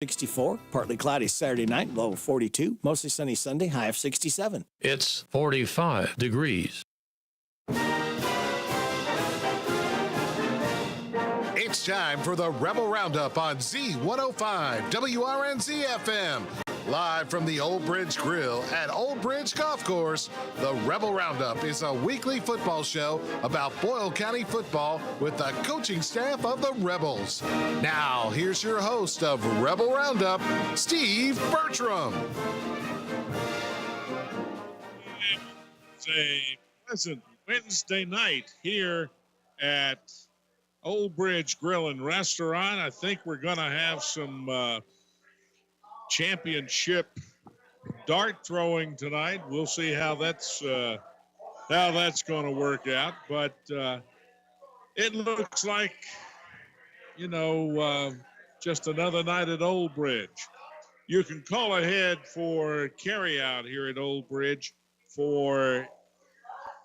64, partly cloudy Saturday night, low of 42, mostly sunny Sunday, high of 67. It's 45 degrees. It's time for the Rebel Roundup on Z105 WRNZ FM. Live from the Old Bridge Grille at Old Bridge Golf Course, the Rebel Roundup is a weekly football show about Boyle County football with the coaching staff of the Rebels. Now, here's your host of Rebel Roundup, Steve Bertram. It's a pleasant Wednesday night here at Old Bridge Grill and Restaurant. I think we're going to have some championship dart throwing tonight. We'll see how that's going to work out. But it looks like, just another night at Old Bridge. You can call ahead for carryout here at Old Bridge for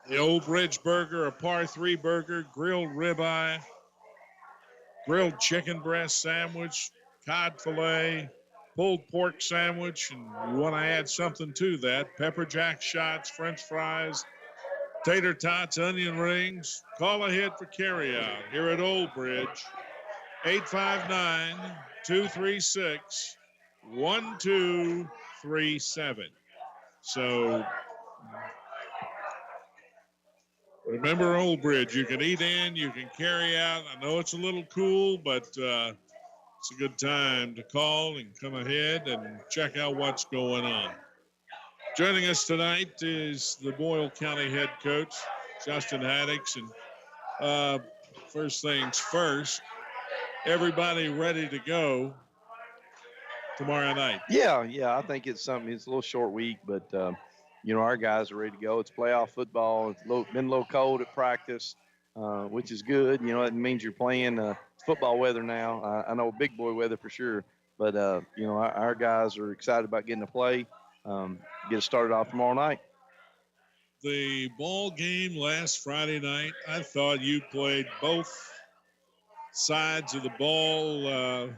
the Old Bridge Burger, a par 3 burger, grilled ribeye, grilled chicken breast sandwich, cod fillet, pulled pork sandwich, and you want to add something to that, pepper jack shots, french fries, tater tots, onion rings. Call ahead for carryout here at Old Bridge, 859-236-1237. So remember Old Bridge, you can eat in, you can carry out. I know it's a little cool, but it's a good time to call and come ahead and check out what's going on. Joining us tonight is the Boyle County head coach, Justin Haddix. And first things first, everybody ready to go tomorrow night? Yeah, I think it's a little short week, but, our guys are ready to go. It's playoff football. It's been a little cold at practice, which is good. It means you're playing football weather now. I know big boy weather for sure, but our guys are excited about getting to play. Get it started off tomorrow night. The ball game last Friday night, I thought you played both sides of the ball,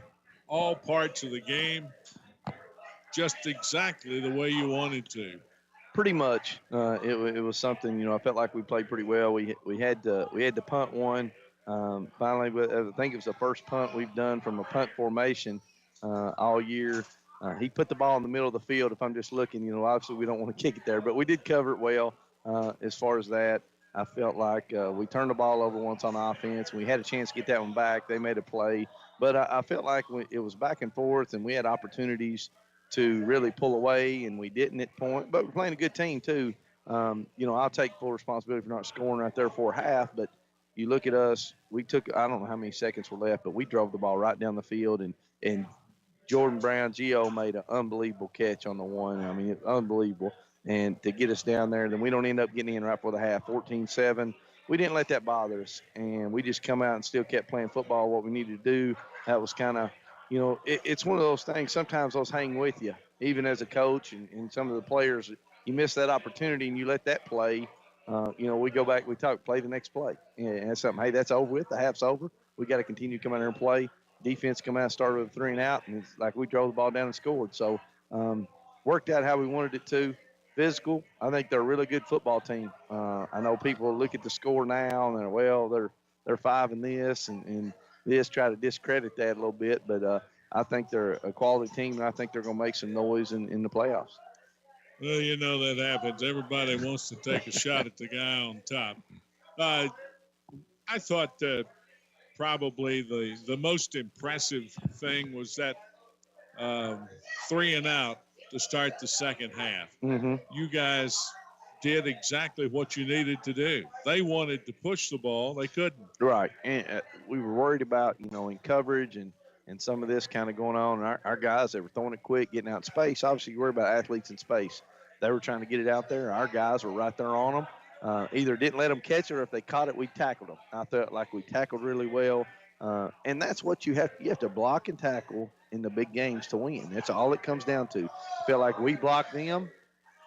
all parts of the game, just exactly the way you wanted to. Pretty much, it was something. I felt like we played pretty well. We had to punt one. Finally, I think it was the first punt we've done from a punt formation all year. He put the ball in the middle of the field. If I'm just looking, obviously we don't want to kick it there, but we did cover it well. As far as that, I felt like we turned the ball over once on offense. We had a chance to get that one back. They made a play, but I felt like it was back and forth, and we had opportunities to really pull away, and we didn't at point. But we're playing a good team too. I'll take full responsibility for not scoring right there for a half, but you look at us, we took, I don't know how many seconds were left, but we drove the ball right down the field, and Jordan Brown, Gio, made an unbelievable catch on the one. I mean, it's unbelievable. And to get us down there, then we don't end up getting in right before the half, 14-7. We didn't let that bother us, and we just come out and still kept playing football, what we needed to do. That was kind of, it's one of those things, sometimes those hang with you, even as a coach and some of the players. You miss that opportunity and you let that play. We go back, we talk, play the next play. And that's something, hey, that's over with. The half's over. We got to continue to come out there and play. Defense come out, started with a 3 and out, and it's like we drove the ball down and scored. So worked out how we wanted it to. Physical, I think they're a really good football team. I know people look at the score now and they're 5 in this and this, try to discredit that a little bit, but I think they're a quality team, and I think they're going to make some noise in the playoffs. Well, that happens. Everybody wants to take a shot at the guy on top. I thought probably the most impressive thing was that 3 and out to start the second half. Mm-hmm. You guys did exactly what you needed to do. They wanted to push the ball. They couldn't. Right. And we were worried about, in coverage and some of this kind of going on. And our guys, they were throwing it quick, getting out in space. Obviously, you worry about athletes in space. They were trying to get it out there. Our guys were right there on them. Either didn't let them catch it, or if they caught it, we tackled them. I felt like we tackled really well. And that's what you have to block and tackle in the big games to win. That's all it comes down to. I feel like we blocked them,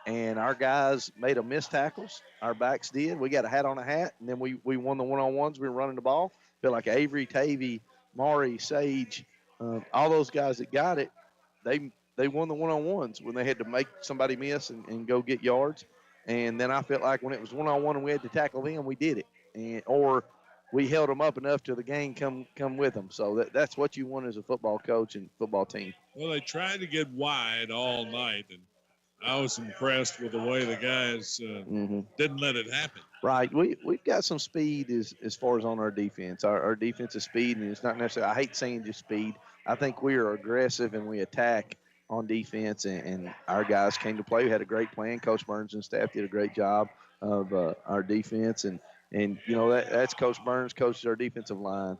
and our guys made them miss tackles. Our backs did. We got a hat on a hat, and then we won the one-on-ones. We were running the ball. I feel like Avery, Tavy, Maury, Sage, all those guys that got it, they won the one-on-ones when they had to make somebody miss and go get yards. And then I felt like when it was one-on-one and we had to tackle them, we did it, or we held them up enough till the game come with them. So that's what you want as a football coach and football team. Well, they tried to get wide all night, and I was impressed with the way the guys didn't let it happen. Right. We've got some speed as far as on our defense. Our defensive speed, and it's not necessarily, I hate saying just speed. I think we are aggressive and we attack on defense, and our guys came to play. We had a great plan. Coach Burns and staff did a great job of our defense, and you know that's Coach Burns coaches our defensive line.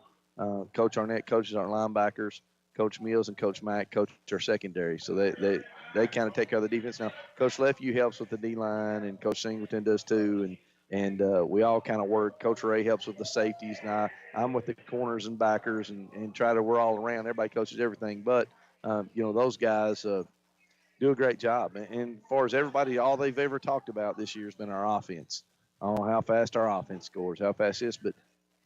Coach Arnett coaches our linebackers. Coach Mills and Coach Mack coach our secondary. So they kind of take care of the defense. Now, Coach Lefevue helps with the D-line, and Coach Singleton does too, and we all kind of work. Coach Ray helps with the safeties, and I'm with the corners and backers, and we're all around. Everybody coaches everything, but you know, those guys do a great job. And as far as everybody, all they've ever talked about this year has been our offense. I don't know how fast our offense scores, how fast it is, but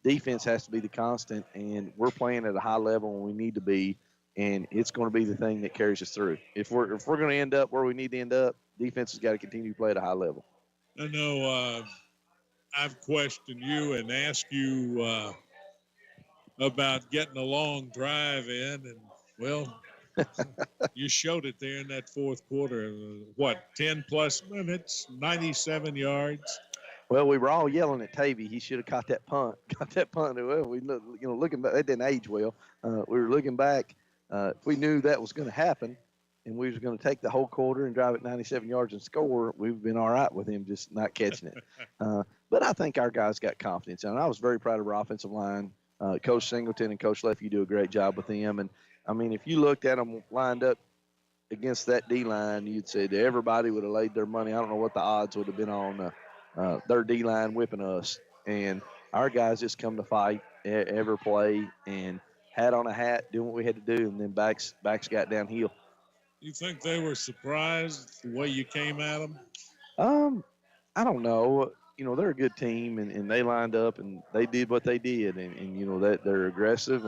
defense has to be the constant, and we're playing at a high level when we need to be, and it's going to be the thing that carries us through. If we're going to end up where we need to end up, defense has got to continue to play at a high level. I know I've questioned you and asked you about getting a long drive in, and, well, you showed it there in that fourth quarter. 10-plus minutes, 97 yards. Well, we were all yelling at Tavy. He should have caught that punt. Well, looking back, that didn't age well. We were looking back. If we knew that was going to happen, and we was going to take the whole quarter and drive it 97 yards and score, we've been all right with him just not catching it. But I think our guys got confidence, and I was very proud of our offensive line. Coach Singleton and Coach Lefevue do a great job with them. And I mean, if you looked at them lined up against that D-line, you'd say that everybody would have laid their money. I don't know what the odds would have been on their D-line whipping us. And our guys just come to fight every play and hat on a hat, doing what we had to do, and then backs got downhill. You think they were surprised the way you came at them? I don't know. You know, they're a good team, and they lined up, and they did what they did. And you know, that they're aggressive,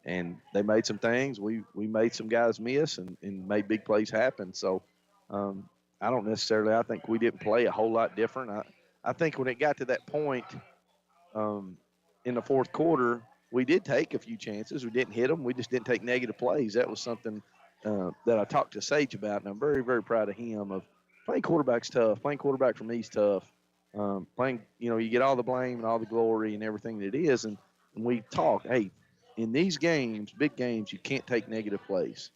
and they made some things. We made some guys miss and made big plays happen. So I don't necessarily – I think we didn't play a whole lot different. I think when it got to that point in the fourth quarter, we did take a few chances. We didn't hit them. We just didn't take negative plays. That was something that I talked to Sage about, and I'm very, very proud of him of playing quarterback's tough. Playing quarterback for me is tough. Playing, you know, you get all the blame and all the glory and everything that it is. And we talk, hey, in these games, big games, you can't take negative plays.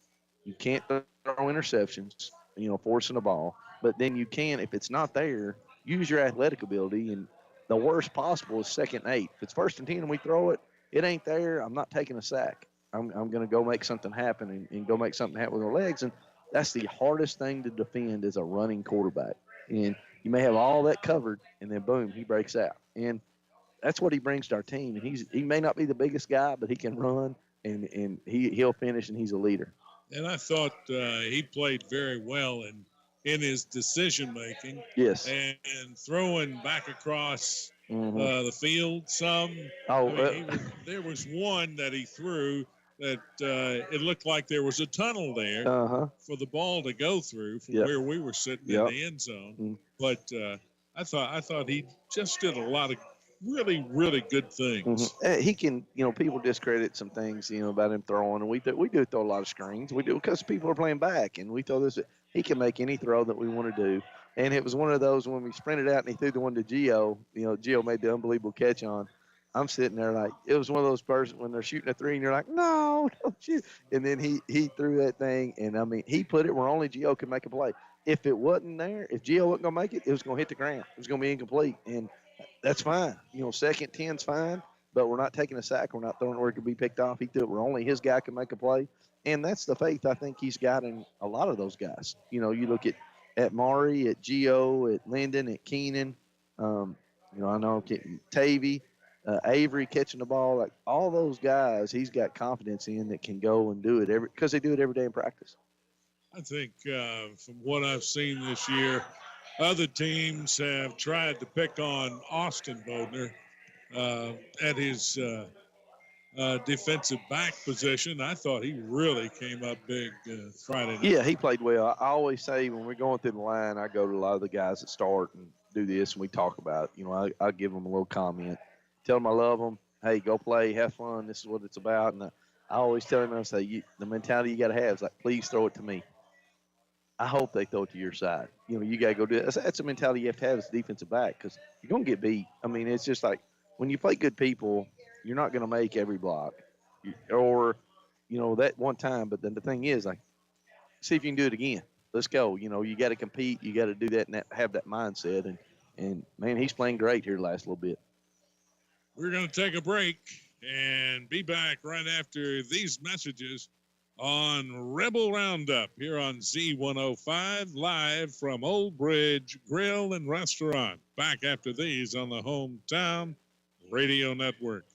You can't throw interceptions, you know, forcing the ball. But then you can, if it's not there, use your athletic ability. And the worst possible is 2nd and 8. If it's 1st and 10 and we throw it, it ain't there, I'm not taking a sack. I'm going to go make something happen and go make something happen with our legs. And that's the hardest thing to defend as a running quarterback. And you may have all that covered, and then, boom, he breaks out. And that's what he brings to our team. And he may not be the biggest guy, but he can run, and he'll finish, and he's a leader. And I thought he played very well in his decision-making. Yes. And throwing back across the field some. There was one that he threw that it looked like there was a tunnel there for the ball to go through from where we were sitting in the end zone. But I thought he just did a lot of really, really good things. He can, you know, people discredit some things, you know, about him throwing, and we do throw a lot of screens. We do because people are playing back, and we throw this. He can make any throw that we want to do. And it was one of those when we sprinted out and he threw the one to Gio, you know, Gio made the unbelievable catch on. I'm sitting there like, it was one of those persons when they're shooting a 3 and you're like, no, don't shoot. And then he threw that thing, and, I mean, he put it where only Gio could make a play. If it wasn't there, if Gio wasn't going to make it, it was going to hit the ground. It was going to be incomplete. And that's fine. You know, 2nd 10's fine, but we're not taking a sack. We're not throwing it where it could be picked off. He threw it where only his guy could make a play. And that's the faith I think he's got in a lot of those guys. You know, you look at Maury, at Gio, at Linden, at Keenan. You know, I know Tavy, Avery catching the ball. Like all those guys, he's got confidence in that can go and do it because they do it every day in practice. I think from what I've seen this year, other teams have tried to pick on Austin Bodner at his defensive back position. I thought he really came up big Friday night. Yeah, he played well. I always say when we're going through the line, I go to a lot of the guys that start and do this, and we talk about it. You know, I give them a little comment, tell them I love them. Hey, go play, have fun. This is what it's about. And I always tell them, I say, the mentality you got to have is like, please throw it to me. I hope they throw it to your side. You know, you got to go do it. That's a mentality you have to have as a defensive back because you're going to get beat. I mean, it's just like when you play good people, you're not going to make every block or, you know, that one time. But then the thing is, like, see if you can do it again. Let's go. You know, you got to compete. You got to do that and have that mindset. And, man, he's playing great here the last little bit. We're going to take a break and be back right after these messages on Rebel Roundup here on Z105, live from Old Bridge Grill and Restaurant. Back after these on the Hometown Radio Network.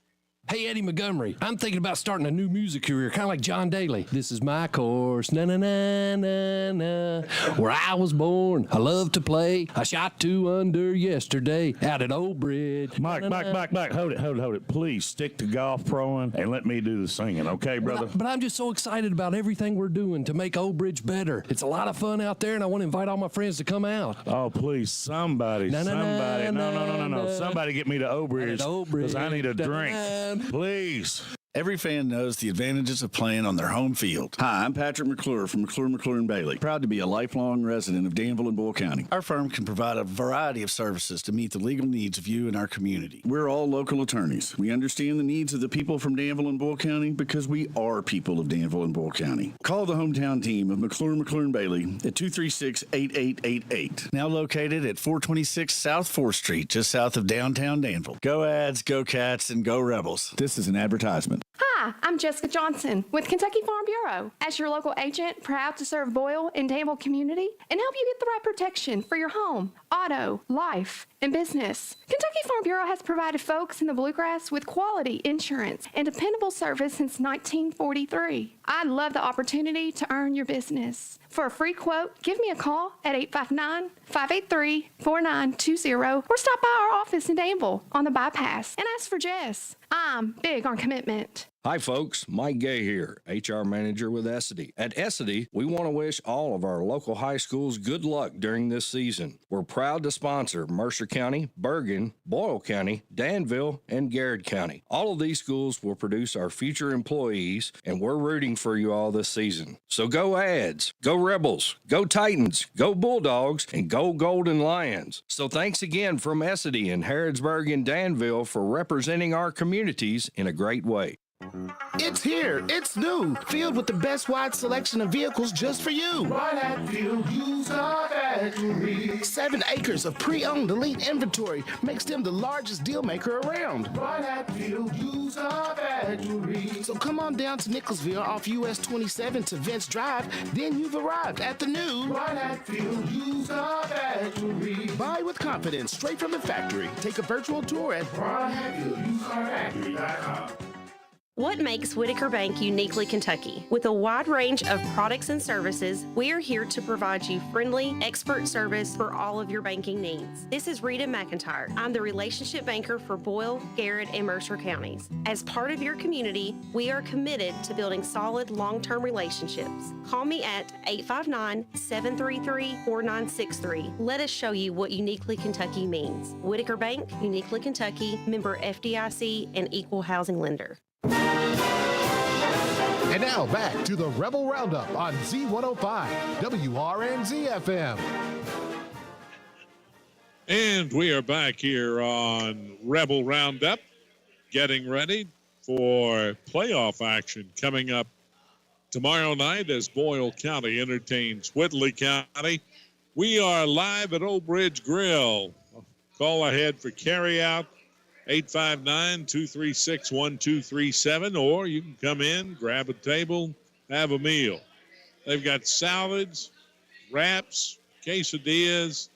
Hey, Eddie Montgomery, I'm thinking about starting a new music career, kind of like John Daly. This is my course, na-na-na-na-na, where I was born. I love to play. I shot 2 under yesterday out at Old Bridge. Mike, hold it. Please stick to golf proing and let me do the singing, okay, brother? But I'm just so excited about everything we're doing to make Old Bridge better. It's a lot of fun out there, and I want to invite all my friends to come out. Oh, please, somebody. Somebody get me to Old Bridge because I need a drink. Please. Every fan knows the advantages of playing on their home field. Hi, I'm Patrick McClure from McClure & Bailey. Proud to be a lifelong resident of Danville and Boyle County. Our firm can provide a variety of services to meet the legal needs of you and our community. We're all local attorneys. We understand the needs of the people from Danville and Boyle County because we are people of Danville and Boyle County. Call the hometown team of McClure & Bailey at 236-8888. Now located at 426 South 4th Street, just south of downtown Danville. Go Ads, go Cats, and go Rebels. This is an advertisement. Hi, I'm Jessica Johnson with Kentucky Farm Bureau. As your local agent, proud to serve Boyle and Danville community and help you get the right protection for your home, auto, life, and business. Kentucky Farm Bureau has provided folks in the Bluegrass with quality insurance and dependable service since 1943. I'd love the opportunity to earn your business. For a free quote, give me a call at 859-583-4920 or stop by our office in Danville on the bypass and ask for Jess. I'm big on commitment. Hi, folks. Mike Gay here, HR Manager with Essity. At Essity, we want to wish all of our local high schools good luck during this season. We're proud to sponsor Mercer County, Bergen, Boyle County, Danville, and Garrett County. All of these schools will produce our future employees, and we're rooting for you all this season. So go Ads, go Rebels, go Titans, go Bulldogs, and go Golden Lions. So thanks again from Essity in Harrodsburg and Danville for representing our communities in a great way. It's here. It's new. Filled with the best wide selection of vehicles just for you. Right at Field User Factory. 7 acres of pre-owned elite inventory makes them the largest deal maker around. Right at Field User Factory. So come on down to Nicholsville off US 27 to Vince Drive. Then you've arrived at the new Right at Field User Factory. Buy with confidence straight from the factory. Take a virtual tour at RightAtFieldUserFactory.com. What makes Whitaker Bank uniquely Kentucky? With a wide range of products and services, we are here to provide you friendly, expert service for all of your banking needs. This is Rita McIntyre. I'm the relationship banker for Boyle, Garrett, and Mercer counties. As part of your community, we are committed to building solid, long-term relationships. Call me at 859-733-4963. Let us show you what uniquely Kentucky means. Whitaker Bank, uniquely Kentucky, member FDIC, and equal housing lender. And now back to the Rebel Roundup on Z105 WRNZ FM. And we are back here on Rebel Roundup, getting ready for playoff action coming up tomorrow night as Boyle County entertains Whitley County. We are live at Old Bridge Grill. Call ahead for carryout. 859-236-1237, or you can come in, grab a table, have a meal. They've got salads, wraps, quesadillas,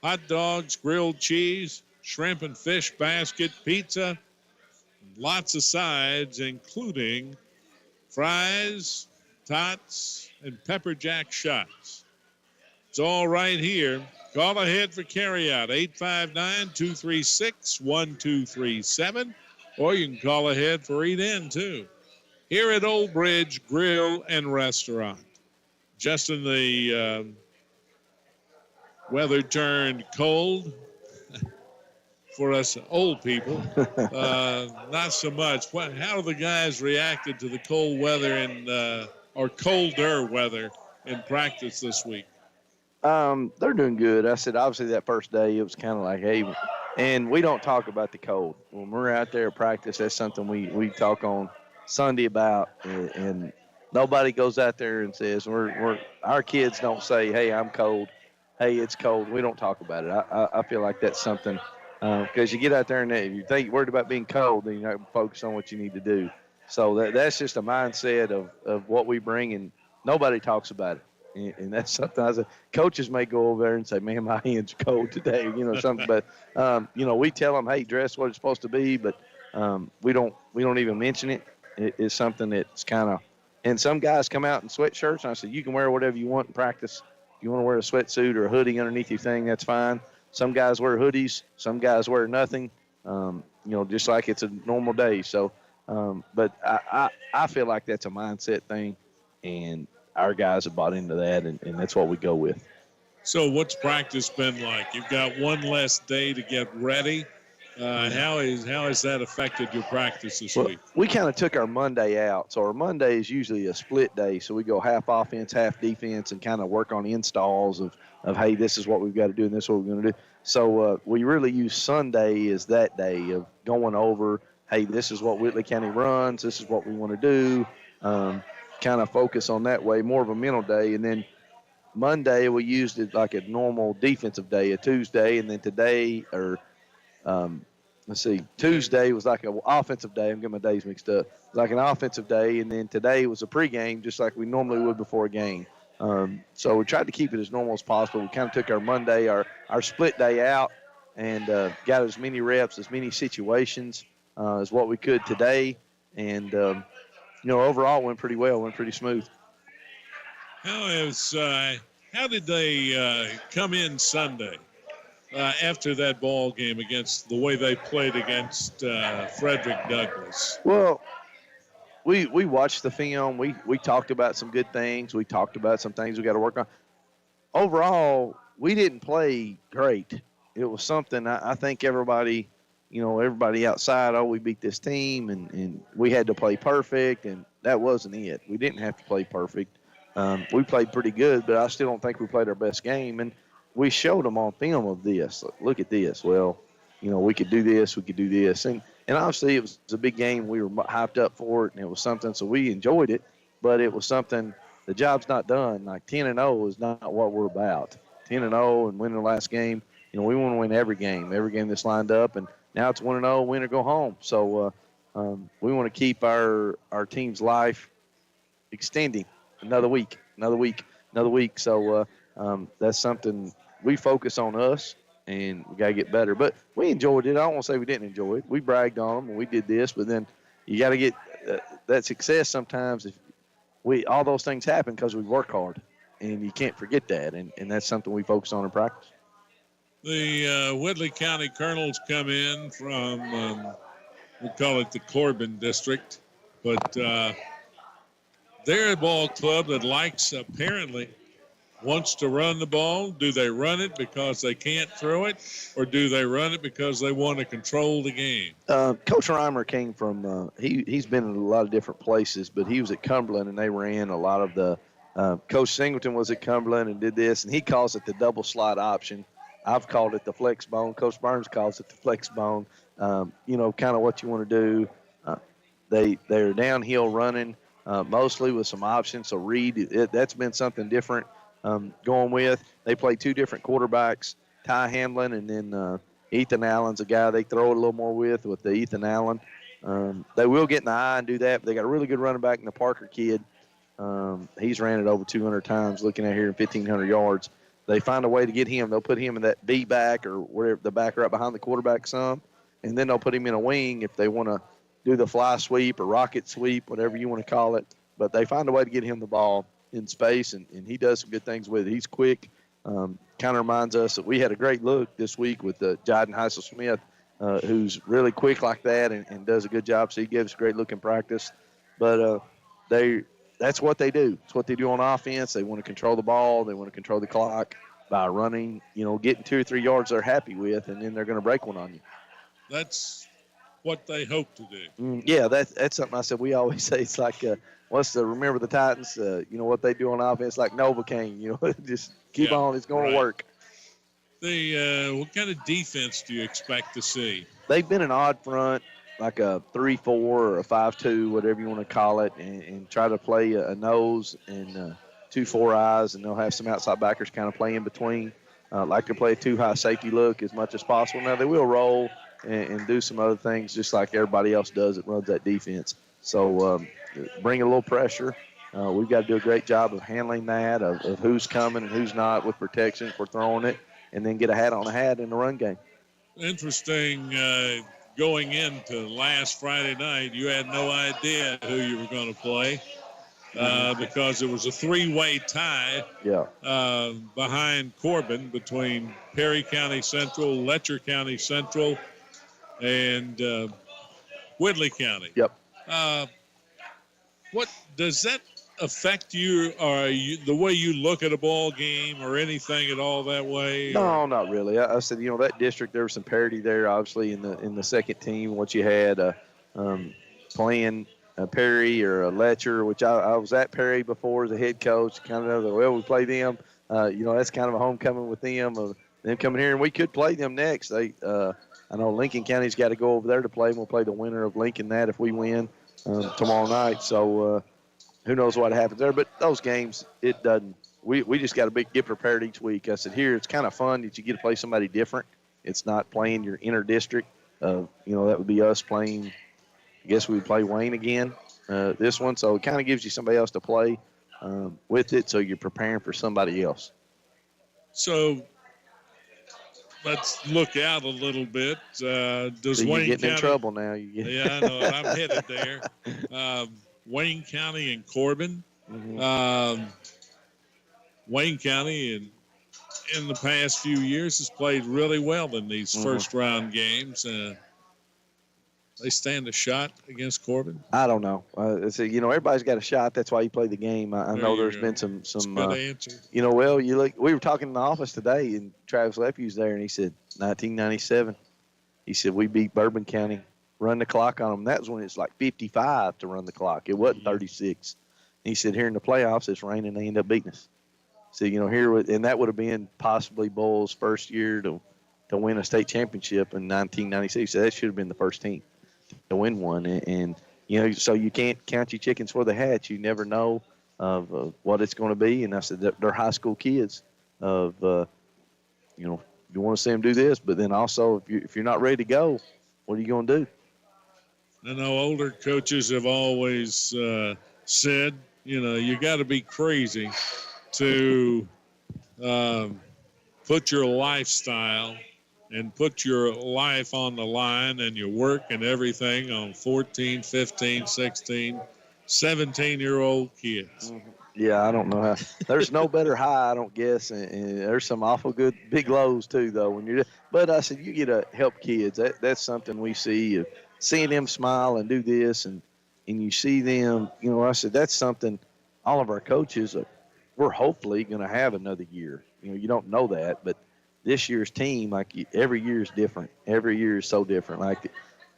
hot dogs, grilled cheese, shrimp and fish basket, pizza, lots of sides, including fries, tots, and pepper jack shots. It's all right here. Call ahead for carryout, 859-236-1237, or you can call ahead for eat in too. Here at Old Bridge Grill and Restaurant. Justin, the weather turned cold for us old people. Not so much. How have the guys reacted to the cold weather or colder weather in practice this week? They're doing good. I said, obviously, that first day, it was kind of like, hey, and we don't talk about the cold. When we're out there at practice, that's something we talk on Sunday about, and nobody goes out there and says, our kids don't say, hey, I'm cold. Hey, it's cold. We don't talk about it. I feel like that's something, because you get out there and if you think you're worried about being cold, then you're not focused on what you need to do. So that's just a mindset of what we bring, and nobody talks about it. And that's something coaches may go over there and say, man, my hands are cold today, something. But, we tell them, hey, dress what it's supposed to be, but we don't even mention it. It's something that's kind of – and some guys come out in sweatshirts, and I said, you can wear whatever you want in practice. If you want to wear a sweatsuit or a hoodie underneath your thing, that's fine. Some guys wear hoodies. Some guys wear nothing, just like it's a normal day. So, but I feel like that's a mindset thing, and our guys have bought into that, and that's what we go with. So what's practice been like? You've got one less day to get ready. How has that affected your practice this week? We kind of took our Monday out. So our Monday is usually a split day. So we go half offense, half defense, and kind of work on installs of hey, this is what we've got to do and this is what we're going to do. So we really use Sunday as that day of going over, hey, this is what Whitley County runs. This is what we want to do. Kind of focus on that way, more of a mental day. And then Monday we used it like a normal defensive day, a Tuesday. And then today Tuesday was like an offensive day. I'm getting my days mixed up. Like an offensive day, and then today was a pregame, just like we normally would before a game. So we tried to keep it as normal as possible. We kind of took our Monday, our split day out, and got as many reps, as many situations as what we could today. And, overall it went pretty well, went pretty smooth. How did they come in Sunday? After that ball game against the way they played against Frederick Douglass? Well, we watched the film. We talked about some good things. We talked about some things we got to work on. Overall, we didn't play great. It was something I think everybody outside, we beat this team and we had to play perfect, and that wasn't it. We didn't have to play perfect. We played pretty good, but I still don't think we played our best game. And we showed them on film of this. Look at this. Well, we could do this. We could do this. And obviously it was a big game. We were hyped up for it, and it was something. So we enjoyed it, but it was something. The job's not done. Like 10-0 is not what we're about. 10-0 and winning the last game. We want to win every game that's lined up. And now it's 1-0, win or go home. So we want to keep our team's life extending another week. So that's something. We focus on us, and we got to get better. But we enjoyed it. I don't want to say we didn't enjoy it. We bragged on them, and we did this. But then you got to get that success sometimes. If all those things happen because we work hard, and you can't forget that. And that's something we focus on in practice. The Whitley County Colonels come in from, we call it the Corbin District, but they're a ball club that wants to run the ball. Do they run it because they can't throw it, or do they run it because they want to control the game? Coach Reimer came from he's been in a lot of different places, but he was at Cumberland, and they ran a lot of the Coach Singleton was at Cumberland and did this, and he calls it the double slot option. I've called it the flex bone. Coach Burns calls it the flex bone. Kind of what you want to do. They're downhill running mostly with some options. So Reed, that's been something different. Going with. They play two different quarterbacks, Ty Hamlin and then Ethan Allen's a guy they throw it a little more with the Ethan Allen. They will get in the eye and do that, but they got a really good running back in the Parker kid. He's ran it over 200 times, looking at here in 1,500 yards. They find a way to get him. They'll put him in that B back or whatever, the back right behind the quarterback some, and then they'll put him in a wing if they want to do the fly sweep or rocket sweep, whatever you want to call it. But they find a way to get him the ball in space, and he does some good things with it. He's quick. Kind of reminds us that we had a great look this week with Jayden Heisel-Smith who's really quick like that and does a good job. So he gives a great look in practice. But that's what they do. It's what they do on offense. They want to control the ball. They want to control the clock by running, getting 2 or 3 yards they're happy with, and then they're going to break one on you. That's what they hope to do. Yeah, that's something I said. We always say it's like, remember the Titans, what they do on offense, like Novocaine, just keep on. It's going to work. What kind of defense do you expect to see? They've been an odd front, like a 3-4 or a 5-2, whatever you want to call it, and try to play a nose and 2-4 eyes, and they'll have some outside backers kind of play in between. Like to play a 2-high safety look as much as possible. Now, they will roll and do some other things just like everybody else does that runs that defense. So bring a little pressure. We've got to do a great job of handling that, of who's coming and who's not with protection if we're throwing it, and then get a hat on a hat in the run game. Interesting. Going into last Friday night, you had no idea who you were going to play because it was a 3-way tie behind Corbin between Perry County Central, Letcher County Central, and Whitley County. Yep. What does that affect you, or the way you look at a ball game, or anything at all that way? No, not really. I said, that district, there was some parity there, obviously, in the second team. What you had playing Perry or Letcher, which I was at Perry before as a head coach. Kind of know we play them. That's kind of a homecoming with them. Them coming here, and we could play them next. I know Lincoln County's got to go over there to play. We'll play the winner of Lincoln that if we win tomorrow night. So who knows what happens there. But those games, it doesn't. We just got to get prepared each week. I said, here, it's kind of fun that you get to play somebody different. It's not playing your inner district. That would be us playing. I guess we would play Wayne again this one. So it kind of gives you somebody else to play with it, so you're preparing for somebody else. So let's look out a little bit. Does so Wayne getting County, in trouble now? Yeah, I know. I'm headed there. Wayne County and Corbin. Mm-hmm. Wayne County in the past few years has played really well in these first round games. They stand a shot against Corbin? I don't know. Everybody's got a shot. That's why you play the game. I know there's been some. Good answer. You look. We were talking in the office today, and Travis Leffew's there, and he said 1997. He said we beat Bourbon County, run the clock on them. That was when it's like 55 to run the clock. It wasn't 36. And he said here in the playoffs, it's raining. They end up beating us. So and that would have been possibly Boyle's first year to win a state championship in 1996. So that should have been the first team to win one, and so you can't count your chickens for the hatch. You never know of what it's going to be. And I said they're high school kids. You want to see them do this, but then also if you're not ready to go, what are you going to do? I know older coaches have always said, you got to be crazy to put your lifestyle and put your life on the line and your work and everything on 14, 15, 16, 17-year-old kids. Yeah, I don't know how. There's no better high, I don't guess, and there's some awful good big lows too, though. But I said you get to help kids. That's something we see, seeing them smile and do this, and you see them. I said that's something. All of our coaches, we're hopefully going to have another year. You don't know that, but this year's team, every year is different. Every year is so different.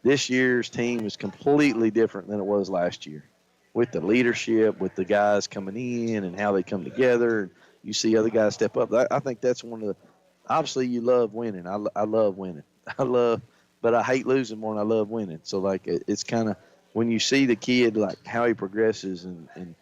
This year's team is completely different than it was last year, with the leadership, with the guys coming in and how they come together. And you see other guys step up. I think that's one of the. Obviously, you love winning. I love winning. But I hate losing more than I love winning. So it's kind of when you see the kid how he progresses and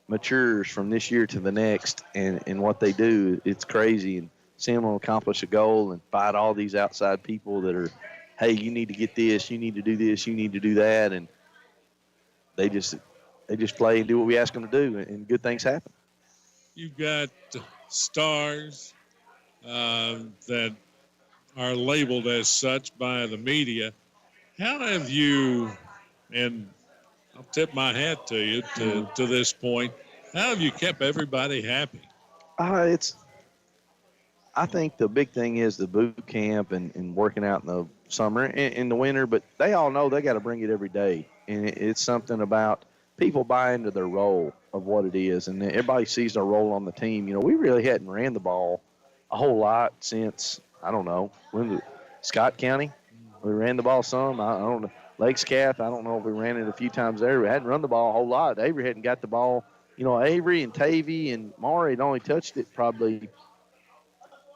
matures from this year to the next, and what they do, it's crazy. And seeing them accomplish a goal and fight all these outside people that are, hey, you need to get this, you need to do this, you need to do that, and they just play and do what we ask them to do, and good things happen. You've got stars that are labeled as such by the media. How have you, and I'll tip my hat to you to this point, how have you kept everybody happy? I think the big thing is the boot camp and working out in summer and in the winter, but they all know they got to bring it every day. And it's something about people buy into their role of what it is, and everybody sees their role on the team. You know, we really hadn't ran the ball a whole lot since, I don't know, Scott County. We ran the ball some. I don't know. Lakes Cath, I don't know if we ran it a few times there. We hadn't run the ball a whole lot. Avery hadn't got the ball. You know, Avery and Tavy and Maury had only touched it probably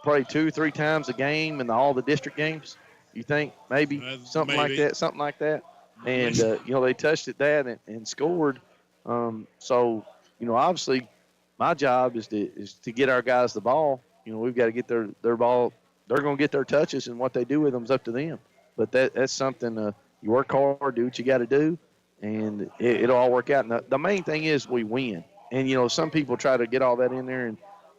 2 or 3 times a game in all the district games. You think maybe something like that. And, you know, they touched it and scored. So, you know, obviously my job is to get our guys the ball. You know, we've got to get their ball. They're going to get their touches, and what they do with them is up to them. But that's something you work hard, do what you got to do, and it'll all work out. And the main thing is we win. And, you know, some people try to get all that in there,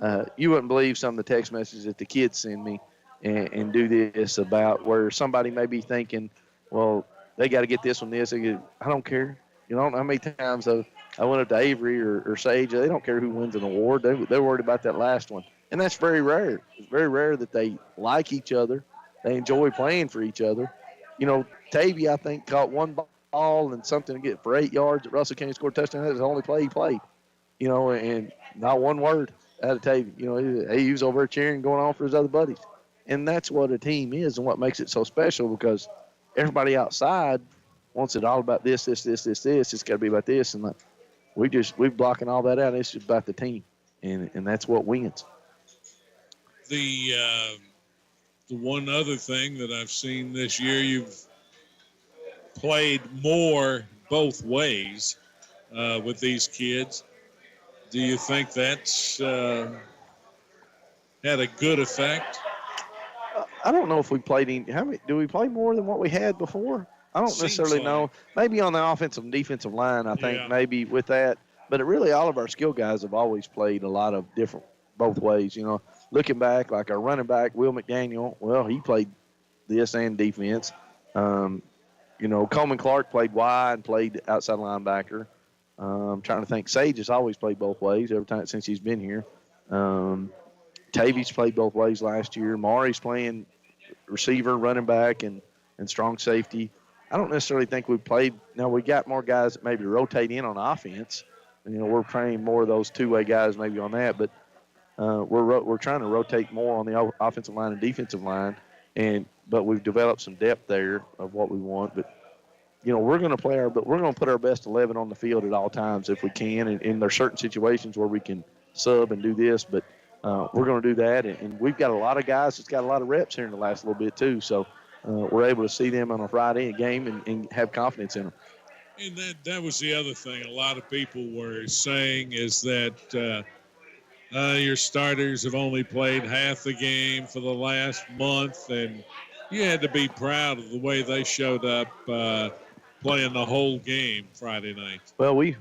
and you wouldn't believe some of the text messages that the kids send me and do this about where somebody may be thinking, well, they got to get this one, this. I don't care. You know, how many times I went up to Avery or Sage, they don't care who wins an award. They're worried about that last one. And that's very rare. It's very rare that they like each other. They enjoy playing for each other. You know, Tavy, I think, caught one ball and something to get for 8 yards at Russell County, scored a touchdown. That was the only play he played. You know, and not one word out of Tavy. You know, he was over there cheering, going on for his other buddies. And that's what a team is and what makes it so special, because everybody outside wants it all about this. It's got to be about this. And we're blocking all that out. It's just about the team. And that's what wins. The one other thing that I've seen this year, you've played more both ways with these kids. Do you think that's had a good effect? I don't know if we played do we play more than what we had before? I don't necessarily know. Maybe on the offensive and defensive line, I think maybe with that. But really, all of our skill guys have always played a lot of different both ways. You know, looking back, like our running back, Will McDaniel, well, he played this and defense. You know, Coleman Clark played wide and played outside linebacker. I'm trying to think. Sage has always played both ways every time since he's been here. Tavy's played both ways last year. Maury's playing receiver, running back, and strong safety. I don't necessarily think we played. Now, we got more guys that maybe rotate in on offense. You know, we're playing more of those two-way guys maybe on that, but we're trying to rotate more on the offensive line and defensive line, but we've developed some depth there of what we want. But you know, we're going to put our best 11 on the field at all times if we can, and there's certain situations where we can sub and do this, but we're going to do that, and we've got a lot of guys that's got a lot of reps here in the last little bit too, so we're able to see them on a Friday game and have confidence in them. And that was the other thing a lot of people were saying is that your starters have only played half the game for the last month, and you had to be proud of the way they showed up playing the whole game Friday night. Well, we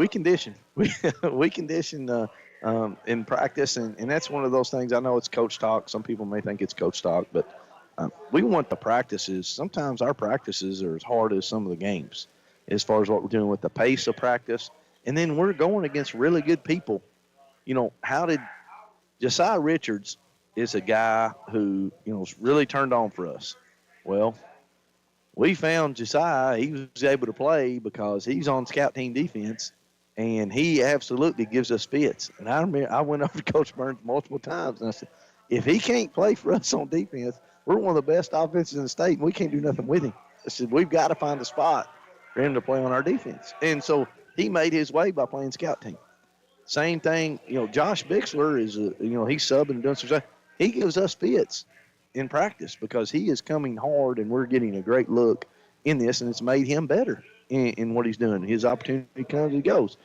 condition. We condition in practice, and that's one of those things. I know it's coach talk. Some people may think it's coach talk, but we want the practices. Sometimes our practices are as hard as some of the games as far as what we're doing with the pace of practice. And then we're going against really good people. You know, Josiah Richards is a guy who, you know, really turned on for us. Well, we found Josiah. He was able to play because he's on scout team defense, and he absolutely gives us fits. And I remember I went over to Coach Burns multiple times, and I said, if he can't play for us on defense, we're one of the best offenses in the state, and we can't do nothing with him. I said, we've got to find a spot for him to play on our defense. And so he made his way by playing scout team. Same thing, you know, Josh Bixler is, he's subbing and doing some stuff. He gives us fits in practice because he is coming hard, and we're getting a great look in this, and it's made him better in what he's doing. His opportunity comes, he goes.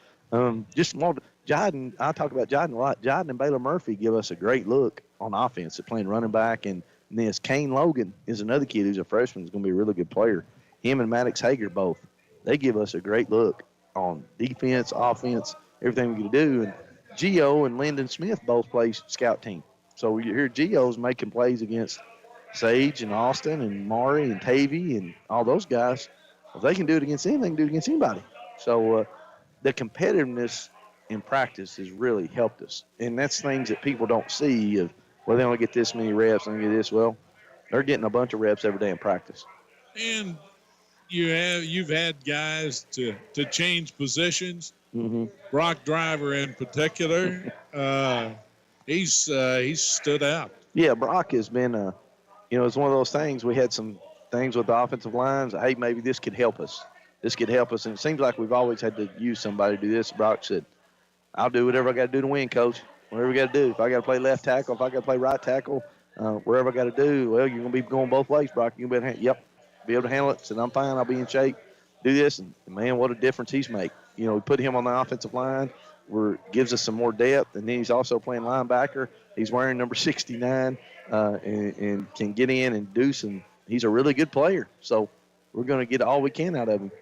Just more, Jiden, I talk about Jiden a lot. Jiden and Baylor Murphy give us a great look on offense at playing running back, and this Kane Logan is another kid who's a freshman, who's going to be a really good player. Him and Maddox Hager both, they give us a great look on defense, offense, everything we can do. And Gio and Lyndon Smith both play scout team. So you hear Gio's making plays against Sage and Austin and Maury and Tavy and all those guys. If they can do it against them, they can do it against anybody. So the competitiveness in practice has really helped us. And that's things that people don't see of, well, they only get this many reps, they only get this. Well, they're getting a bunch of reps every day in practice. And you've had guys to change positions. Mm-hmm. Brock Driver in particular, he's stood out. Yeah, Brock has been, it's one of those things. We had some things with the offensive lines. Hey, maybe this could help us. This could help us. And it seems like we've always had to use somebody to do this. Brock said, I'll do whatever I got to do to win, Coach. Whatever we got to do. If I got to play left tackle, if I got to play right tackle, wherever I got to do, well, you're going to be going both ways, Brock. You're going to be able to handle it. Said, I'm fine. I'll be in shape. Do this. And, man, what a difference he's made. We put him on the offensive line. Gives us some more depth. And then he's also playing linebacker. He's wearing number 69 and can get in and do some. He's a really good player. So we're going to get all we can out of him.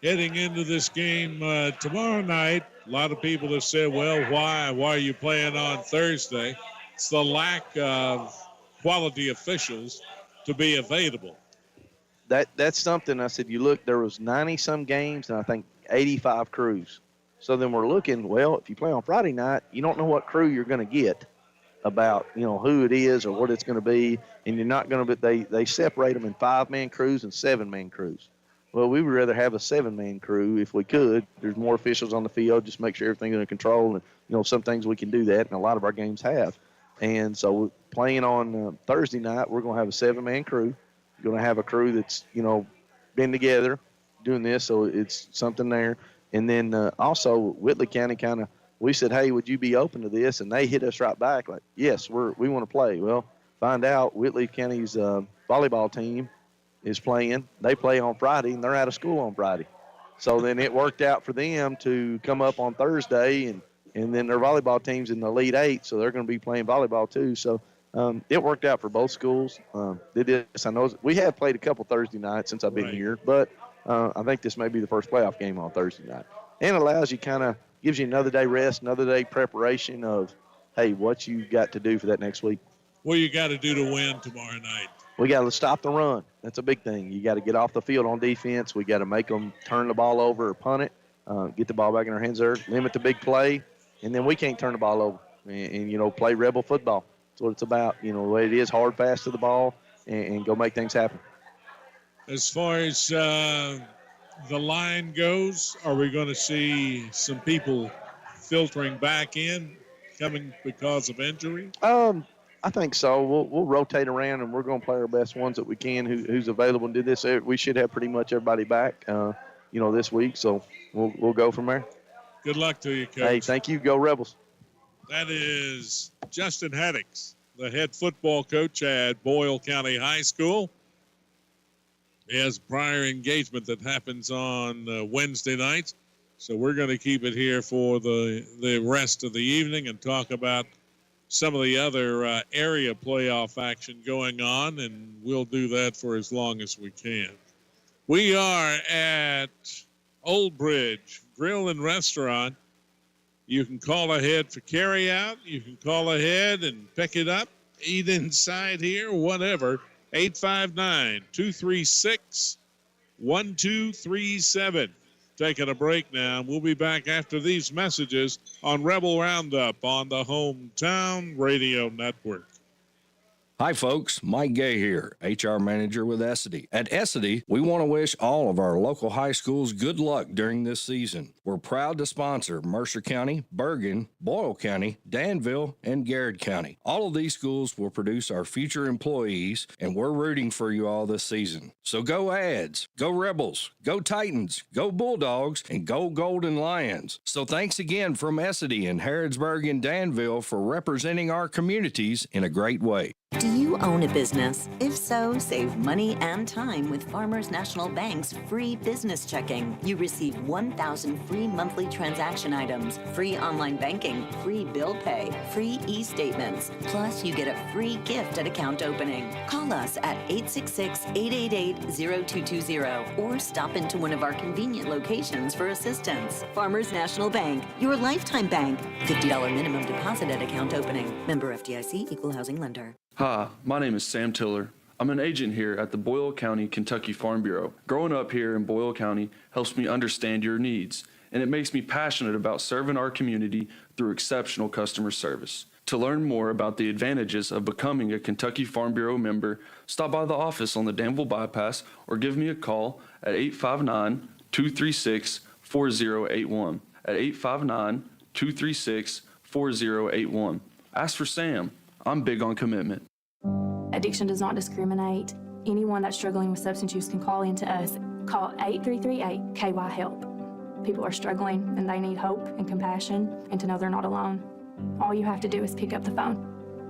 Heading into this game tomorrow night, a lot of people have said, well, why are you playing on Thursday? It's the lack of quality officials to be available. That's something. I said, you look, there was 90-some games and I think 85 crews. So then we're looking, well, if you play on Friday night, you don't know what crew you're going to get about, who it is or what it's going to be, and you're not going to be, they separate them in 5-man crews and 7-man crews. Well, we would rather have a 7-man crew if we could. There's more officials on the field, just make sure everything's under control. And, some things we can do that, and a lot of our games have. And so playing on Thursday night, we're going to have a 7-man crew. We're going to have a crew that's, been together doing this, so it's something there. And then also Whitley County we said, hey, would you be open to this? And they hit us right back like, yes, we want to play. Well, find out Whitley County's volleyball team is playing. They play on Friday, and they're out of school on Friday. So then it worked out for them to come up on Thursday, and then their volleyball team's in the Elite 8, so they're going to be playing volleyball too. So it worked out for both schools. I know we have played a couple Thursday nights since I've been here, but I think this may be the first playoff game on Thursday night. And it allows you gives you another day rest, another day preparation of, hey, what you got to do for that next week. What you got to do to win tomorrow night? We got to stop the run. That's a big thing. You got to get off the field on defense. We got to make them turn the ball over or punt it, get the ball back in our hands there, limit the big play, and then we can't turn the ball over and play rebel football. That's what it's about. The way it is, hard pass to the ball and go make things happen. As far as the line goes, are we going to see some people filtering back in, coming because of injury? I think so. We'll rotate around, and we're going to play our best ones that we can who's available and do this. We should have pretty much everybody back, this week. So we'll go from there. Good luck to you, Coach. Hey, thank you. Go Rebels. That is Justin Haddix, the head football coach at Boyle County High School. He has prior engagement that happens on Wednesday nights. So we're going to keep it here for the rest of the evening and talk about some of the other area playoff action going on, and we'll do that for as long as we can. We are at Old Bridge Grill and Restaurant. You can call ahead for carryout. You can call ahead and pick it up, eat inside here, whatever. 859-236-1237. Taking a break now. We'll be back after these messages on Rebel Roundup on the Hometown Radio Network. Hi, folks. Mike Gay here, HR Manager with Essity. At Essity, we want to wish all of our local high schools good luck during this season. We're proud to sponsor Mercer County, Bergen, Boyle County, Danville, and Garrett County. All of these schools will produce our future employees, and we're rooting for you all this season. So go Ads, go Rebels, go Titans, go Bulldogs, and go Golden Lions. So thanks again from Essity in Harrodsburg and Danville for representing our communities in a great way. Do you own a business? If so, save money and time with Farmers National Bank's free business checking. You receive 1,000 free monthly transaction items, free online banking, free bill pay, free e-statements. Plus, you get a free gift at account opening. Call us at 866-888-0220 or stop into one of our convenient locations for assistance. Farmers National Bank, your lifetime bank. $50 minimum deposit at account opening. Member FDIC, Equal Housing Lender. Hi, my name is Sam Tiller. I'm an agent here at the Boyle County, Kentucky Farm Bureau. Growing up here in Boyle County helps me understand your needs, and it makes me passionate about serving our community through exceptional customer service. To learn more about the advantages of becoming a Kentucky Farm Bureau member, stop by the office on the Danville Bypass or give me a call at 859-236-4081. At 859-236-4081. Ask for Sam. I'm big on commitment. Addiction does not discriminate. Anyone that's struggling with substance use can call in to us. Call 8338-KY-HELP. People are struggling and they need hope and compassion and to know they're not alone. All you have to do is pick up the phone.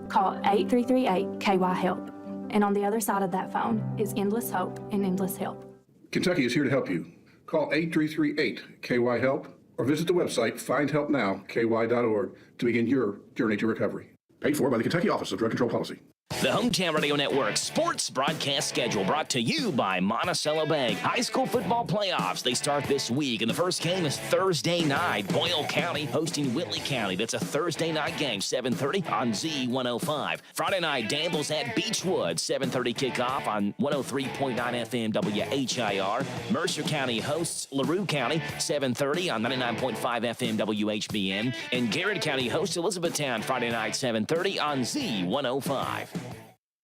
Call 8338-KY-HELP. And on the other side of that phone is endless hope and endless help. Kentucky is here to help you. Call 8338-KY-HELP or visit the website findhelpnowky.org to begin your journey to recovery. Paid for by the Kentucky Office of Drug Control Policy. The Hometown Radio Network sports broadcast schedule brought to you by Monticello Bank. High school football playoffs, they start this week, and the first game is Thursday night. Boyle County hosting Whitley County. That's a Thursday night game, 7:30 on Z105. Friday night, Danville's at Beechwood, 7:30 kickoff on 103.9 FM WHIR. Mercer County hosts LaRue County, 7:30 on 99.5 FM WHBN. And Garrett County hosts Elizabethtown Friday night, 7:30 on Z105.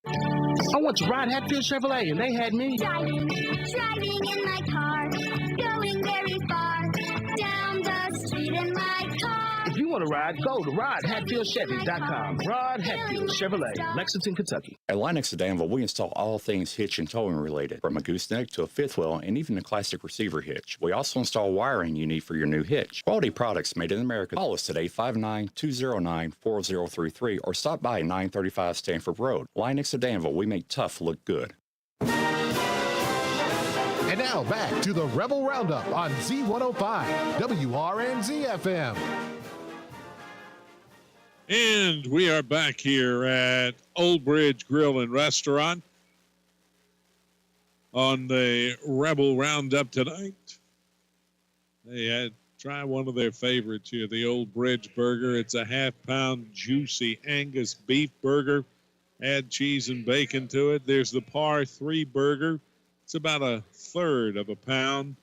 I went to ride Hatfield Chevrolet and they had me driving in my car, going very far, down the street in my car. If you want to ride, go to RodHatfieldChevy.com. Rod Hatfield Chevrolet, Lexington, Kentucky. At Linux of Danville, we install all things hitch and towing related, from a gooseneck to a fifth wheel and even a classic receiver hitch. We also install wiring you need for your new hitch. Quality products made in America. Call us today, 59209-4033, or stop by 935 Stanford Road. Linux of Danville, we make tough look good. And now back to the Rebel Roundup on Z105 WRNZ FM. And we are back here at Old Bridge Grill and Restaurant on the Rebel Roundup tonight. They had try one of their favorites here, the Old Bridge Burger. It's a half-pound juicy Angus beef burger. Add cheese and bacon to it. There's the Par 3 burger. It's about a third of a pound.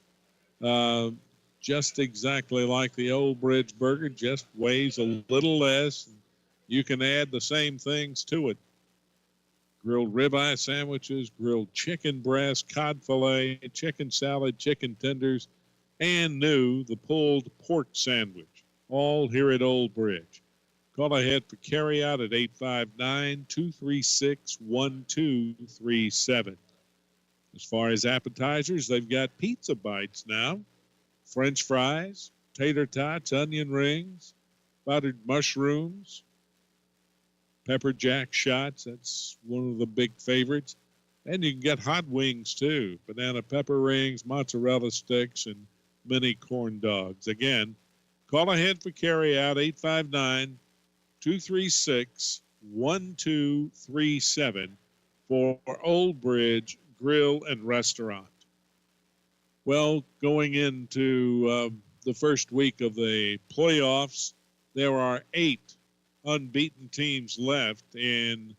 Just exactly like the Old Bridge Burger, just weighs a little less. You can add the same things to it. Grilled ribeye sandwiches, grilled chicken breast, cod fillet, chicken salad, chicken tenders, and new, the pulled pork sandwich, all here at Old Bridge. Call ahead for carryout at 859-236-1237. As far as appetizers, they've got pizza bites now, French fries, tater tots, onion rings, buttered mushrooms, pepper jack shots. That's one of the big favorites. And you can get hot wings, too. Banana pepper rings, mozzarella sticks, and mini corn dogs. Again, call ahead for carryout, 859-236-1237 for Old Bridge Grill and Restaurant. Well, going into the first week of the playoffs, there are 8 unbeaten teams left in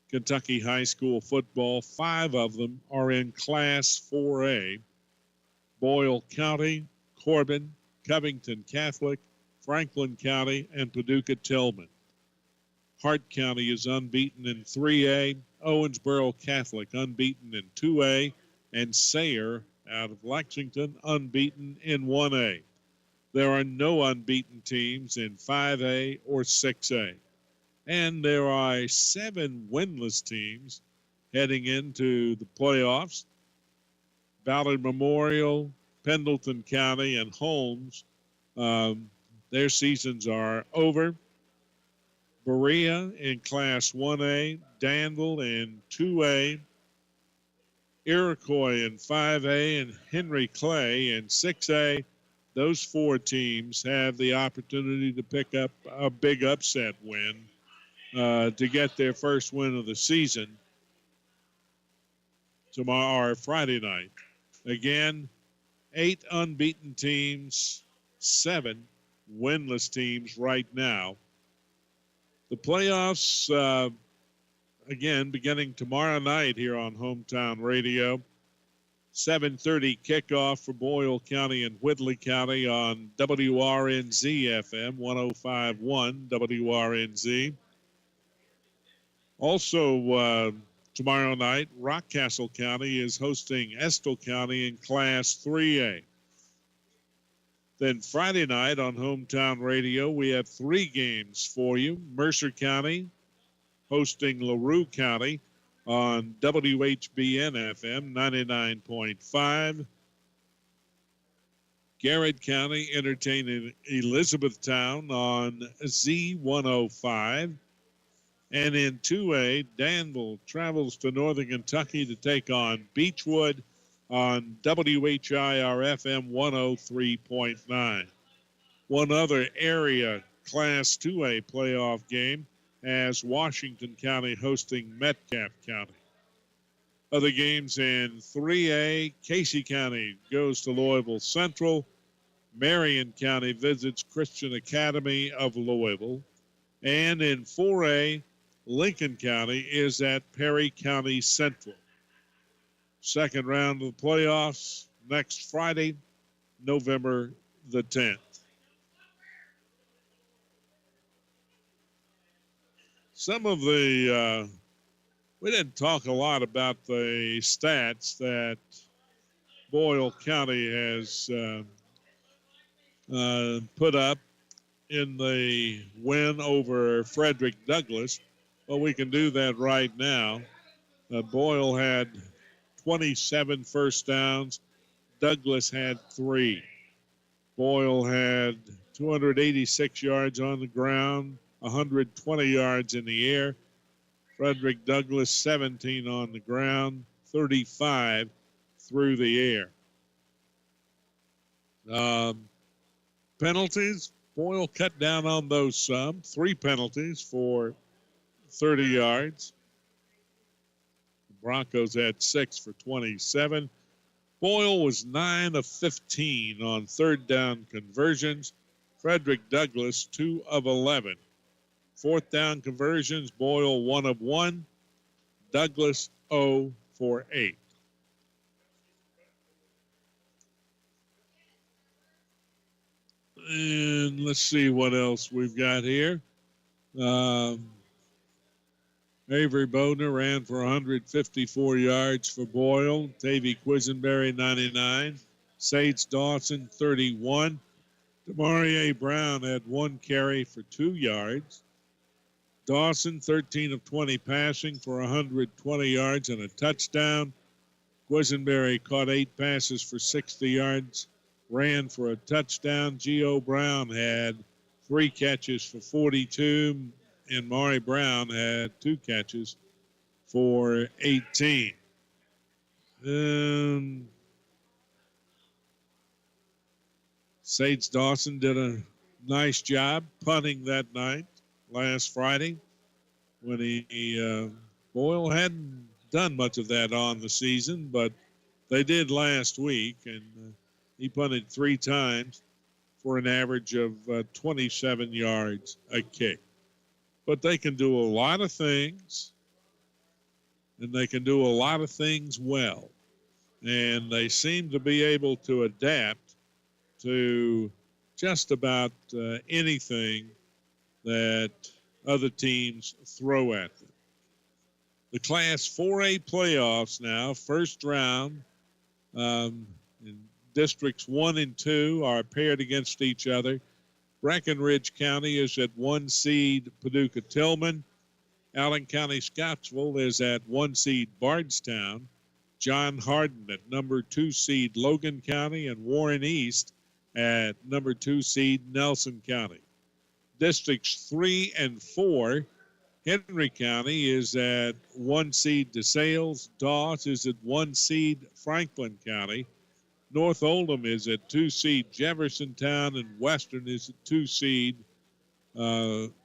Kentucky high school football. 5 of them are in Class 4A. Boyle County, Corbin, Covington Catholic, Franklin County, and Paducah Tillman. Hart County is unbeaten in 3A. Owensboro Catholic unbeaten in 2A. And Sayre out of Lexington unbeaten in 1A. There are no unbeaten teams in 5A or 6A. And there are 7 winless teams heading into the playoffs. Ballard Memorial, Pendleton County, and Holmes, their seasons are over. Berea in Class 1A, Danville in 2A, Iroquois in 5A, and Henry Clay in 6A. Those 4 teams have the opportunity to pick up a big upset win to get their first win of the season tomorrow or Friday night. Again, 8 unbeaten teams, 7 winless teams right now. The playoffs, again, beginning tomorrow night here on Hometown Radio. 7:30 kickoff for Boyle County and Whitley County on WRNZ FM 105.1 WRNZ. Also, tomorrow night, Rockcastle County is hosting Estill County in Class 3A. Then Friday night on Hometown Radio, we have 3 games for you. Mercer County hosting LaRue County on WHBN FM 99.5. Garrett County entertaining Elizabethtown on Z105. And in 2A, Danville travels to Northern Kentucky to take on Beechwood on WHIR FM 103.9. One other area Class 2A playoff game as Washington County hosting Metcalfe County. Other games in 3A, Casey County goes to Louisville Central. Marion County visits Christian Academy of Louisville. And in 4A, Lincoln County is at Perry County Central. Second round of the playoffs next Friday, November the 10th. Some of the, we didn't talk a lot about the stats that Boyle County has put up in the win over Frederick Douglass. Well, we can do that right now. Boyle had 27 first downs. Douglass had 3. Boyle had 286 yards on the ground, 120 yards in the air. Frederick Douglass, 17 on the ground, 35 through the air. Penalties, Boyle cut down on those some. 3 penalties for 30 yards. The Broncos had 6 for 27. Boyle was 9 of 15 on third down conversions. Frederick Douglass, 2 of 11. Fourth down conversions, Boyle 1 of 1. Douglass 0 for 8. And let's see what else we've got here. Avery Bodner ran for 154 yards for Boyle. Tavy Quisenberry, 99. Sage Dawson, 31. Demarie Brown had 1 carry for 2 yards. Dawson, 13 of 20 passing for 120 yards and a touchdown. Quisenberry caught 8 passes for 60 yards, ran for a touchdown. Gio Brown had 3 catches for 42, and Maury Brown had 2 catches for 18. Sage Dawson did a nice job punting that night last Friday when Boyle hadn't done much of that on the season, but they did last week, and he punted 3 times for an average of 27 yards a kick. But they can do a lot of things, and they can do a lot of things well. And they seem to be able to adapt to just about anything that other teams throw at them. The Class 4A playoffs now, first round, in districts 1 and 2 are paired against each other. Breckenridge County is at 1 seed Paducah Tillman. Allen County Scottsville is at 1 seed Bardstown. John Hardin at number 2 seed Logan County, and Warren East at number 2 seed Nelson County. Districts 3 and 4, Henry County is at 1 seed DeSales. Doss is at 1 seed Franklin County. North Oldham is at 2 seed Jeffersontown, and Western is at 2 seed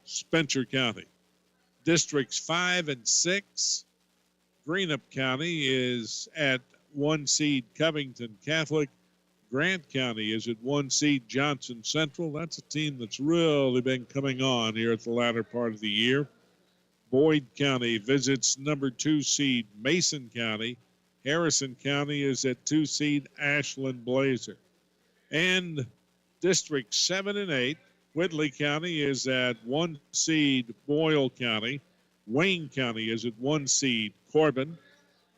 Spencer County. Districts 5 and 6, Greenup County is at 1 seed Covington Catholic. Grant County is at 1 seed Johnson Central. That's a team that's really been coming on here at the latter part of the year. Boyd County visits number 2 seed Mason County. Harrison County is at 2 seed Ashland Blazer. And District 7 and 8, Whitley County is at 1 seed Boyle County. Wayne County is at 1 seed Corbin.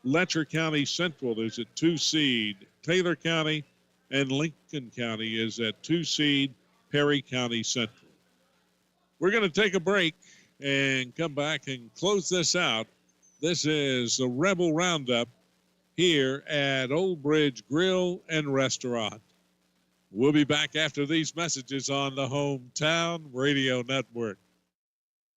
Letcher County Central is at 2 seed Taylor County. And Lincoln County is at 2 seed Perry County Central. We're going to take a break and come back and close this out. This is the Rebel Roundup here at Old Bridge Grill and Restaurant. We'll be back after these messages on the Hometown Radio Network.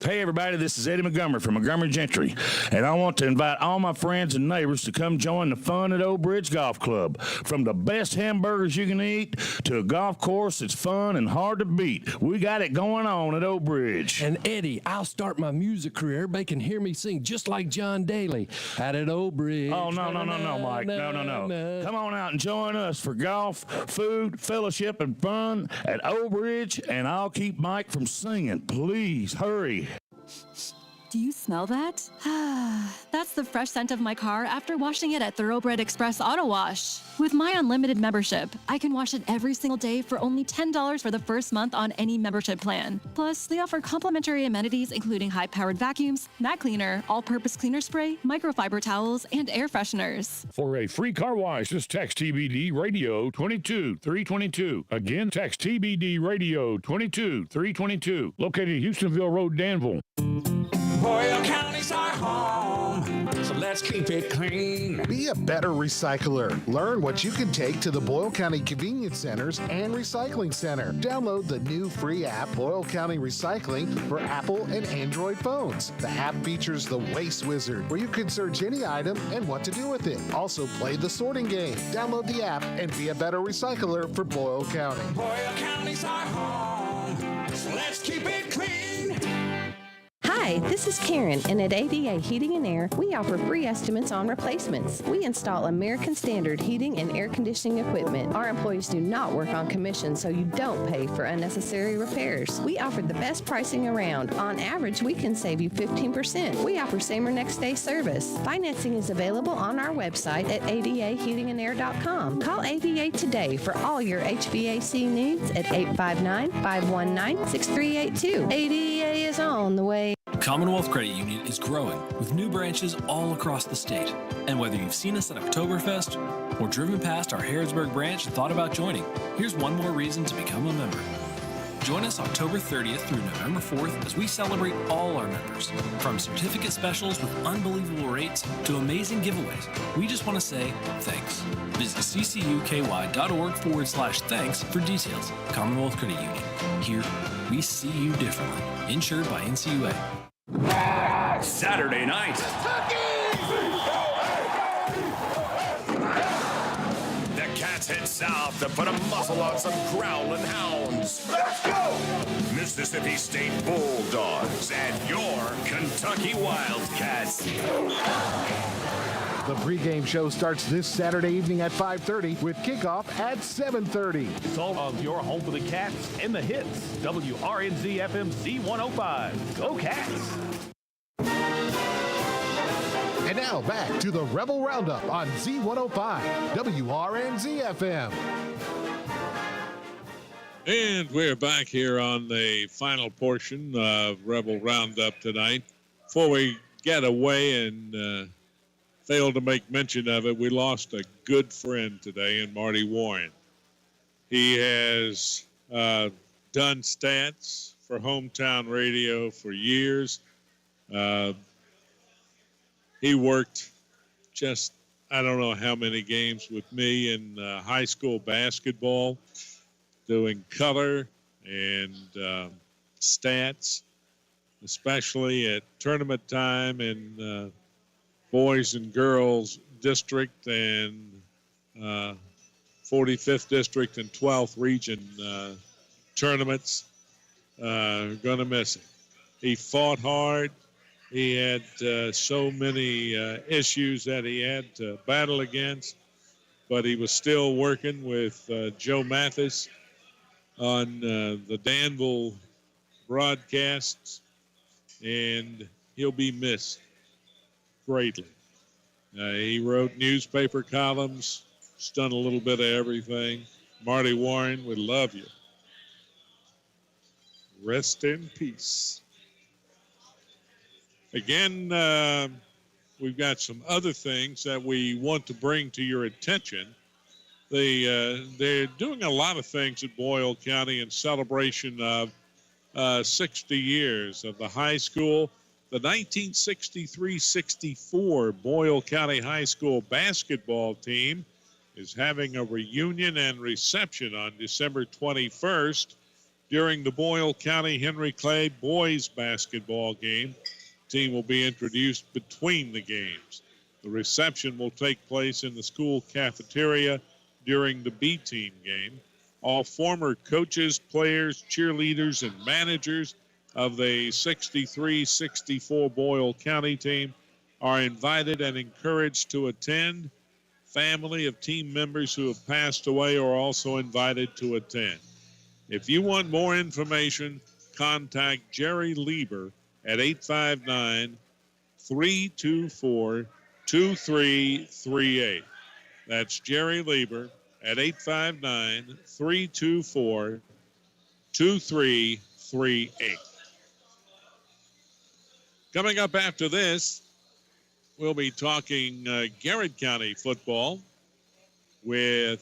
Hey everybody, this is Eddie Montgomery from Montgomery Gentry, and I want to invite all my friends and neighbors to come join the fun at Old Bridge Golf Club. From the best hamburgers you can eat to a golf course that's fun and hard to beat, we got it going on at Old Bridge. And Eddie, I'll start my music career. Everybody can hear me sing just like John Daly out at Old Bridge. Oh, no, Mike. No. Come on out and join us for golf, food, fellowship, and fun at Old Bridge, and I'll keep Mike from singing. Please, hurry. Do you smell that? That's the fresh scent of my car after washing it at Thoroughbred Express Auto Wash. With my unlimited membership, I can wash it every single day for only $10 for the first month on any membership plan. Plus, they offer complimentary amenities including high-powered vacuums, mat cleaner, all-purpose cleaner spray, microfiber towels, and air fresheners. For a free car wash, just text TBD Radio 22322. Again, text TBD Radio 22322. Located at Houstonville Road, Danville. Boyle County's our home, so let's keep it clean. Be a better recycler. Learn what you can take to the Boyle County Convenience Centers and Recycling Center. Download the new free app, Boyle County Recycling, for Apple and Android phones. The app features the Waste Wizard, where you can search any item and what to do with it. Also, play the sorting game. Download the app and be a better recycler for Boyle County. Boyle County's our home, so let's keep it clean. Hi, this is Karen, and at ADA Heating and Air, we offer free estimates on replacements. We install American Standard heating and air conditioning equipment. Our employees do not work on commission, so you don't pay for unnecessary repairs. We offer the best pricing around. On average, we can save you 15%. We offer same or next day service. Financing is available on our website at adaheatingandair.com. Call ADA today for all your HVAC needs at 859-519-6382. ADA is on the way. Commonwealth Credit Union is growing with new branches all across the state. And whether you've seen us at Oktoberfest or driven past our Harrodsburg branch and thought about joining, here's one more reason to become a member. Join us October 30th through November 4th as we celebrate all our members. From certificate specials with unbelievable rates to amazing giveaways, we just want to say thanks. Visit ccuky.org/thanks for details. Commonwealth Credit Union. Here, we see you differently. Insured by NCUA. Saturday night. The Cats head south to put a muzzle on some growling hounds. Let's go! Mississippi State Bulldogs and your Kentucky Wildcats. The pregame show starts this Saturday evening at 5:30 with kickoff at 7:30. It's all of your home for the Cats and the hits. WRNZ FM Z105. Go Cats! And now back to the Rebel Roundup on Z105 WRNZ FM. And we're back here on the final portion of Rebel Roundup tonight. Before we get away and failed to make mention of it, we lost a good friend today in Marty Warren. He has done stats for Hometown Radio for years. He worked just, I don't know how many games with me in high school basketball, doing color and stats, especially at tournament time in boys and girls district and 45th district and 12th region tournaments. Gonna miss it. He fought hard. He had so many issues that he had to battle against, but he was still working with Joe Mathis on the Danville broadcasts, and he'll be missed greatly. He wrote newspaper columns. He's done a little bit of everything. Marty Warren, we love you. Rest in peace. Again, we've got some other things that we want to bring to your attention. They're doing a lot of things at Boyle County in celebration of 60 years of the high school. The 1963-64 Boyle County High School basketball team is having a reunion and reception on December 21st during the Boyle County Henry Clay boys basketball game. The team will be introduced between the games. The reception will take place in the school cafeteria during the B team game. All former coaches, players, cheerleaders, and managers of the 63-64 Boyle County team are invited and encouraged to attend. Family of team members who have passed away are also invited to attend. If you want more information, contact Jerry Lieber at 859-324-2338. That's Jerry Lieber at 859-324-2338. Coming up after this, we'll be talking Garrett County football on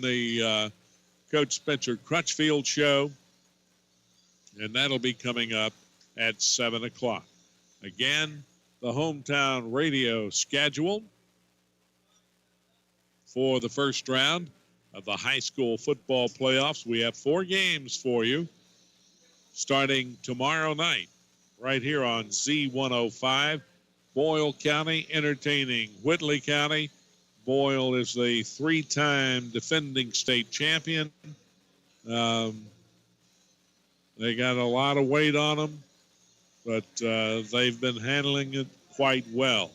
the Coach Spencer Crutchfield show, and that'll be coming up at 7 o'clock. Again, the hometown radio schedule for the first round of the high school football playoffs. We have 4 games for you starting tomorrow night right here on Z105. Boyle County entertaining Whitley County. Boyle is the 3-time defending state champion. They got a lot of weight on them, but they've been handling it quite well.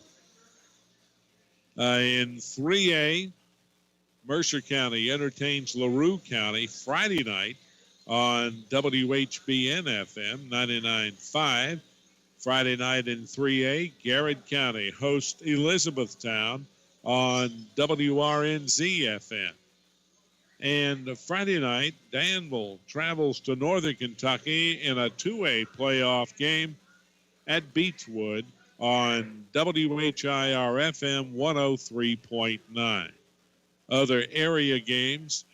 In 3A, Mercer County entertains LaRue County Friday night on WHBN FM 99.5. Friday night in 3A, Garrett County hosts Elizabethtown on WRNZ FM. And Friday night, Danville travels to Northern Kentucky in a 2A playoff game at Beechwood on WHIR FM 103.9. Other area games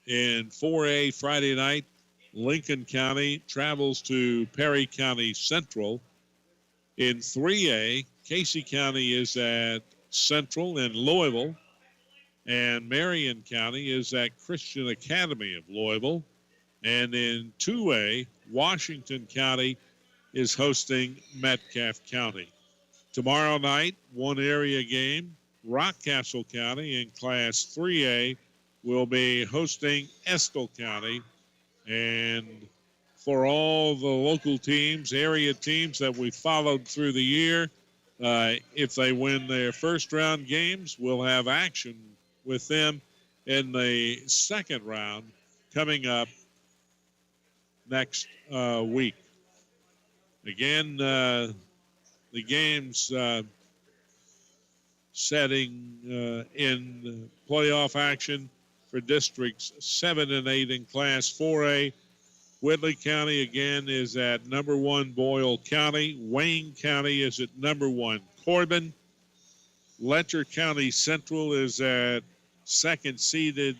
in 4A Friday night, Lincoln County travels to Perry County Central. In 3A, Casey County is at Central in Louisville, and Marion County is at Christian Academy of Louisville. And in 2A, Washington County is hosting Metcalfe County. Tomorrow night, one area game, Rockcastle County in Class 3A will be hosting Estill County. And for all the local teams, area teams that we followed through the year, if they win their first round games, we'll have action with them in the second round coming up next week. Again, the games setting in playoff action for districts 7 and 8 in Class 4A. Whitley County, again, is at number 1 Boyle County. Wayne County is at number 1 Corbin. Letcher County Central is at second-seeded